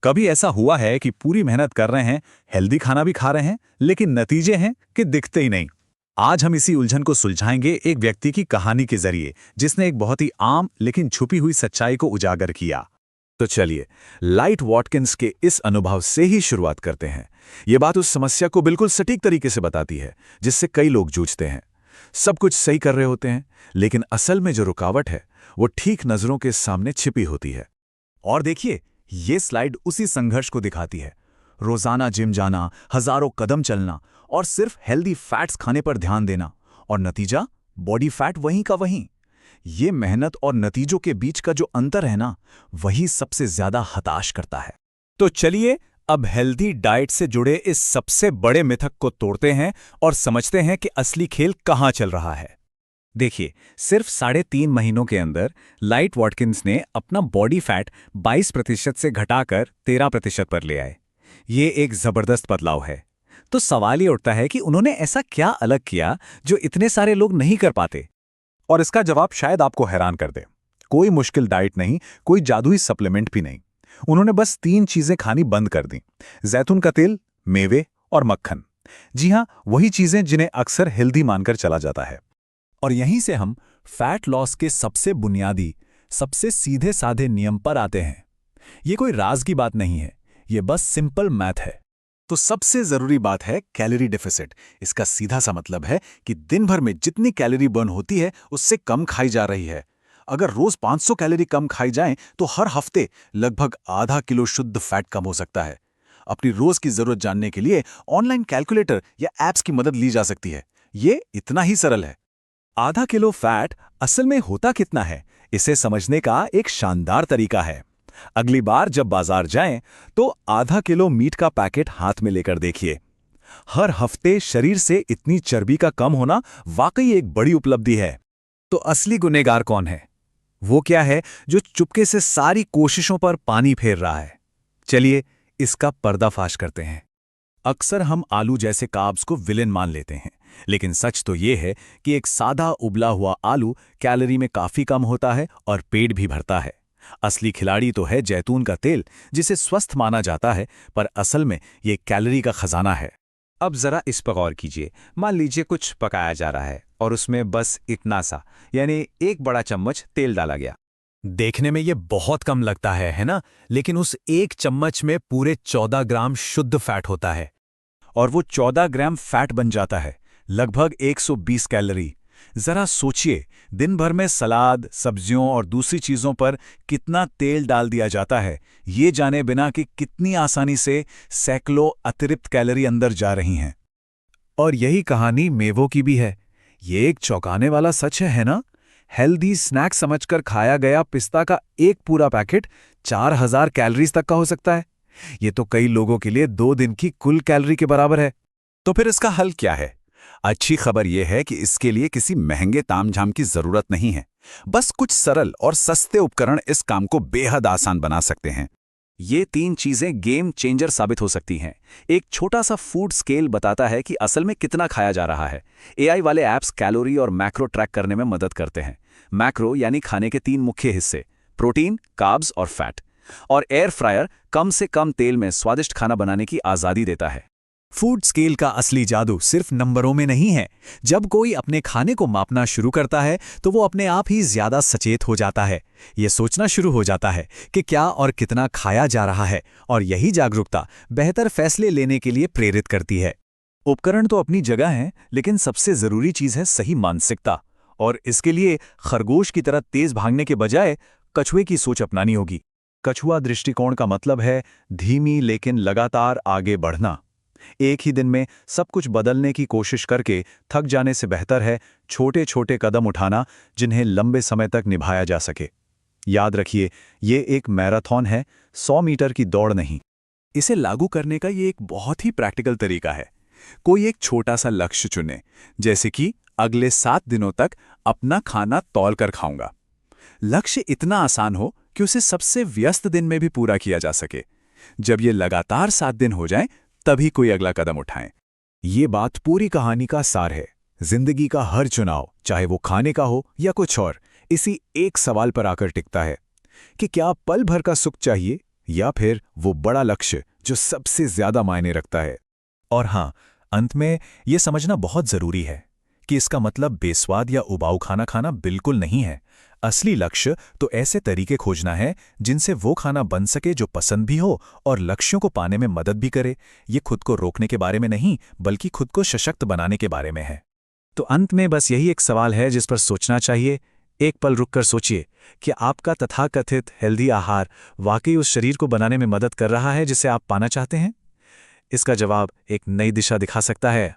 कभी ऐसा हुआ है कि पूरी मेहनत कर रहे हैं, हेल्दी खाना भी खा रहे हैं, लेकिन नतीजे हैं कि दिखते ही नहीं। आज हम इसी उलझन को सुलझाएंगे एक व्यक्ति की कहानी के जरिए, जिसने एक बहुत ही आम लेकिन छुपी हुई सच्चाई को उजागर किया। तो चलिए, लाइट वॉटकिंस के इस अनुभव से ही शुरुआत करते हैं। ये बात उस समस्या को बिल्कुल सटीक तरीके से बताती है जिससे कई लोग जूझते हैं। सब कुछ सही कर रहे होते हैं, लेकिन असल में जो रुकावट है वो ठीक नजरों के सामने छिपी होती है। और देखिए, ये स्लाइड उसी संघर्ष को दिखाती है। रोजाना जिम जाना, हजारों कदम चलना और सिर्फ हेल्दी फैट्स खाने पर ध्यान देना, और नतीजा बॉडी फैट वहीं का वहीं। ये मेहनत और नतीजों के बीच का जो अंतर है ना, वही सबसे ज्यादा हताश करता है। तो चलिए, अब हेल्दी डाइट से जुड़े इस सबसे बड़े मिथक को तोड़ते हैं और समझते हैं कि असली खेल कहां चल रहा है। देखिए, सिर्फ 3.5 महीनों के अंदर लाइट वॉटकिंस ने अपना बॉडी फैट 22% से घटाकर 13% पर ले आए। ये एक जबरदस्त बदलाव है। तो सवाल ये उठता है कि उन्होंने ऐसा क्या अलग किया जो इतने सारे लोग नहीं कर पाते। और इसका जवाब शायद आपको हैरान कर दे। कोई मुश्किल डाइट नहीं, कोई जादुई सप्लीमेंट भी नहीं। उन्होंने बस 3 चीजें खानी बंद कर दी: जैतून का तेल, मेवे और मक्खन। जी हां, वही चीजें जिन्हें अक्सर हेल्दी मानकर चला जाता है। और यहीं से हम फैट लॉस के सबसे बुनियादी, सबसे सीधे साधे नियम पर आते हैं। ये कोई राज की बात नहीं है, ये बस सिंपल मैथ है। तो सबसे जरूरी बात है कैलोरी डेफिसिट। इसका सीधा सा मतलब है कि दिन भर में जितनी कैलोरी बर्न होती है उससे कम खाई जा रही है। अगर रोज 500 कैलोरी कम खाई जाएं तो हर हफ्ते लगभग आधा किलो शुद्ध फैट कम हो सकता है। अपनी रोज की जरूरत जानने के लिए ऑनलाइन कैलकुलेटर या एप्स की मदद ली जा सकती है। ये इतना ही सरल है। आधा किलो फैट असल में होता कितना है, इसे समझने का एक शानदार तरीका है। अगली बार जब बाजार जाएं तो आधा किलो मीट का पैकेट हाथ में लेकर देखिए। हर हफ्ते शरीर से इतनी चर्बी का कम होना वाकई एक बड़ी उपलब्धि है। तो असली गुनहगार कौन है? वो क्या है जो चुपके से सारी कोशिशों पर पानी फेर रहा है? चलिए, इसका पर्दाफाश करते हैं। अक्सर हम आलू जैसे कार्ब्स को विलेन मान लेते हैं, लेकिन सच तो ये है कि एक सादा उबला हुआ आलू कैलोरी में काफी कम होता है और पेट भी भरता है। असली खिलाड़ी तो है जैतून का तेल, जिसे स्वस्थ माना जाता है, पर असल में ये कैलोरी का खजाना है। अब जरा इस पर गौर कीजिए। मान लीजिए कुछ पकाया जा रहा है और उसमें बस इतना सा, यानी 1 बड़ा चम्मच तेल डाला गया। देखने में ये बहुत कम लगता है ना? लेकिन उस 1 चम्मच में पूरे 14 ग्राम शुद्ध फैट होता है। और वो 14 ग्राम फैट बन जाता है लगभग 120 कैलोरी। जरा सोचिए, दिन भर में सलाद, सब्जियों और दूसरी चीजों पर कितना तेल डाल दिया जाता है, ये जाने बिना कि कितनी आसानी से सैकड़ों अतिरिक्त कैलोरी अंदर जा रही हैं। और यही कहानी मेवों की भी है। ये एक चौंकाने वाला सच है ना? हेल्दी स्नैक समझकर खाया गया पिस्ता का एक पूरा पैकेट 4000 कैलोरीज तक का हो सकता है। ये तो कई लोगों के लिए 2 दिन की कुल कैलोरी के बराबर है। तो फिर इसका हल क्या है? अच्छी खबर यह है कि इसके लिए किसी महंगे तामझाम की जरूरत नहीं है। बस कुछ सरल और सस्ते उपकरण इस काम को बेहद आसान बना सकते हैं। ये 3 चीजें गेम चेंजर साबित हो सकती हैं। एक छोटा सा फूड स्केल बताता है कि असल में कितना खाया जा रहा है। एआई वाले ऐप्स कैलोरी और मैक्रो ट्रैक करने में मदद करते हैं। मैक्रो यानी खाने के 3 मुख्य हिस्से: प्रोटीन, कार्ब्स और फैट। और एयर फ्रायर कम से कम तेल में स्वादिष्ट खाना बनाने की आजादी देता है। फूड स्केल का असली जादू सिर्फ नंबरों में नहीं है। जब कोई अपने खाने को मापना शुरू करता है तो वो अपने आप ही ज्यादा सचेत हो जाता है। ये सोचना शुरू हो जाता है कि क्या और कितना खाया जा रहा है, और यही जागरूकता बेहतर फैसले लेने के लिए प्रेरित करती है। उपकरण तो अपनी जगह हैं, लेकिन सबसे जरूरी चीज है सही मानसिकता। और इसके लिए खरगोश की तरह तेज भागने के बजाय कछुए की सोच अपनानी होगी। कछुआ दृष्टिकोण का मतलब है धीमी लेकिन लगातार आगे बढ़ना। एक ही दिन में सब कुछ बदलने की कोशिश करके थक जाने से बेहतर है छोटे छोटे कदम उठाना, जिन्हें लंबे समय तक निभाया जा सके। याद रखिए, ये एक मैराथन है, 100 मीटर की दौड़ नहीं। इसे लागू करने का ये एक बहुत ही प्रैक्टिकल तरीका है। कोई एक छोटा सा लक्ष्य चुने, जैसे कि अगले 7 दिनों तक अपना खाना तौल कर खाऊंगा। लक्ष्य इतना आसान हो कि उसे सबसे व्यस्त दिन में भी पूरा किया जा सके। जब ये लगातार 7 दिन हो जाएं, तभी कोई अगला कदम उठाएं। ये बात पूरी कहानी का सार है। जिंदगी का हर चुनाव, चाहे वो खाने का हो या कुछ और, इसी एक सवाल पर आकर टिकता है कि क्या पल भर का सुख चाहिए या फिर वो बड़ा लक्ष्य जो सबसे ज्यादा मायने रखता है? और हाँ, अंत में ये समझना बहुत जरूरी है कि इसका मतलब बेस्वाद या उबाऊ खाना खाना बिल्कुल नहीं है। असली लक्ष्य तो ऐसे तरीके खोजना है जिनसे वो खाना बन सके जो पसंद भी हो और लक्ष्यों को पाने में मदद भी करे। ये खुद को रोकने के बारे में नहीं, बल्कि खुद को सशक्त बनाने के बारे में है। तो अंत में बस यही एक सवाल है जिस पर सोचना चाहिए। एक पल रुककर सोचिए कि आपका तथाकथित हेल्दी आहार वाकई उस शरीर को बनाने में मदद कर रहा है जिसे आप पाना चाहते हैं? इसका जवाब एक नई दिशा दिखा सकता है।